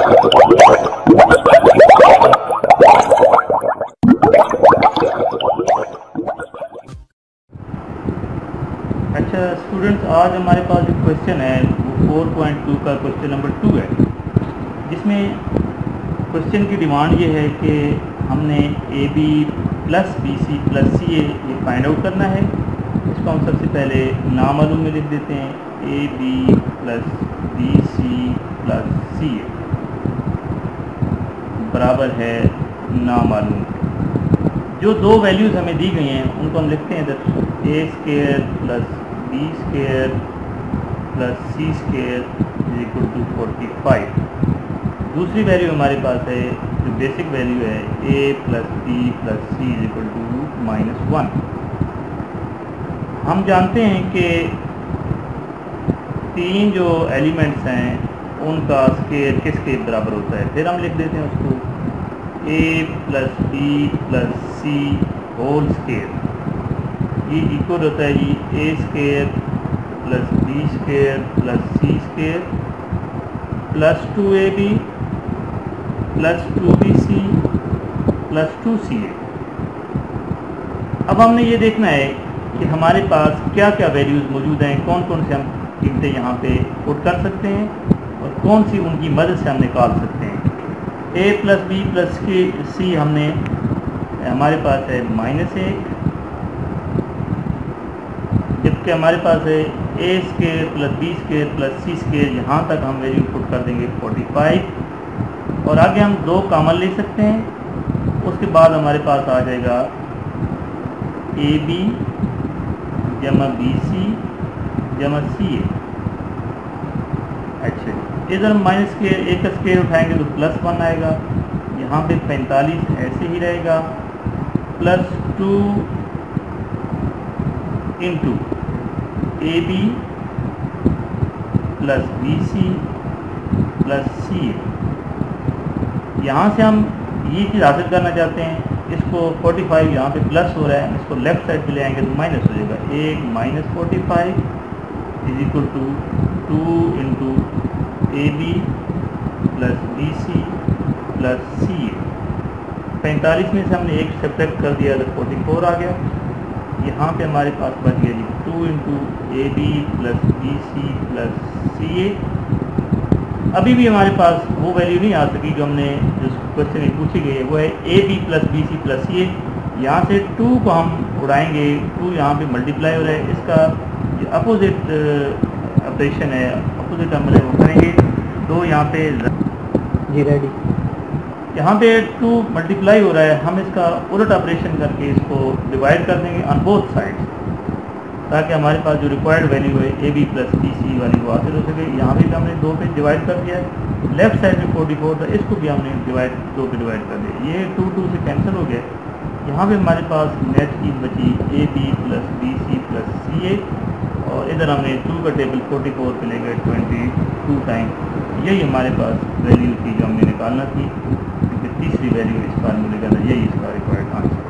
अच्छा स्टूडेंट्स, आज हमारे पास जो क्वेश्चन है वो 4.2 का क्वेश्चन नंबर 2 है, जिसमें क्वेश्चन की डिमांड ये है कि हमने A B plus B C plus C A ये फाइंड आउट करना है। इसको हम सबसे पहले नामालूम में लिख देते हैं, A B plus B C plus C A बराबर है नामालूम। जो दो वैल्यूज़ हमें दी गई हैं उनको हम लिखते हैं इधर, A square plus B square plus C square is equal to 45। दूसरी वैल्यू हमारे पास है, जो बेसिक वैल्यू है, A plus B plus C is equal to -1। हम जानते हैं कि तीन जो एलिमेंट्स हैं उनका स्केयर किसके बराबर होता है। फिर हम लिख देते हैं उसको, A plus B plus C whole square ये इक्वल होता है जी A square plus B square plus C square plus 2ab plus 2bc plus 2ca। अब हमने ये देखना है कि हमारे पास क्या क्या वैल्यूज़ मौजूद हैं, कौन कौन से हम कीमतें यहाँ पे पुट कर सकते हैं और कौन सी उनकी मदद से हम निकाल सकते हैं। A plus B plus C हमने हमारे पास है -1, जबकि हमारे पास है A square plus B square plus C square, यहाँ तक हम वैल्यू पुट कर देंगे 45 और आगे हम 2 कॉमन ले सकते हैं। उसके बाद हमारे पास आ जाएगा ए बी जमा बी सी जमा सी ए। अच्छा, इधर माइनस के एक का स्केयर उठाएंगे तो +1 आएगा, यहाँ पे 45 ऐसे ही रहेगा, plus 2 into A B plus B C plus C A. यहाँ से हम ये चीज़ हासिल करना चाहते हैं, इसको 45 यहाँ पे प्लस हो रहा है, इसको लेफ्ट साइड पे ले आएंगे तो माइनस हो जाएगा। एक -45 is equal to 2 into A B plus B C plus C A. 45 में से हमने एक सब्ट्रैक्ट कर दिया तो 44 आ गया। यहाँ पे हमारे पास बच गया जी 2 into A B plus B C plus C A. अभी भी हमारे पास वो वैल्यू नहीं आ सकी जो हमने जिस क्वेश्चन में पूछी गई है, वो है A B plus B C plus C A. यहाँ से 2 को हम उड़ाएंगे, 2 यहाँ पे मल्टीप्लाई हो रहा है, इसका जो अपोजिट ऑपरेशन है, अपोजिट अमल है वो करेंगे। तो यहाँ पे जी रेडी, यहाँ पे 2 मल्टीप्लाई हो रहा है, हम इसका उलट ऑपरेशन करके इसको डिवाइड कर देंगे ऑन बोथ साइड्स, ताकि हमारे पास जो रिक्वायर्ड वैल्यू है A B plus B C वाली वो हासिल हो सके। यहाँ भी हमने 2 पे डिवाइड कर दिया है, लेफ्ट साइड में 44 था, इसको भी हमने 2 पे डिवाइड कर दिया, ये 2 से कैंसिल हो गया। यहाँ पे हमारे पास नेट चीज़ बची A B plus B C plus C A, और इधर हमने 2 का टेबल 44 पे ले गए 22 टाइम। यही हमारे पास वैल्यू थी जो हमने निकालना थी, क्योंकि तीसरी वैल्यू इस फार्मूले के अंदर यही इसका रिक्वायर्ड आंसर।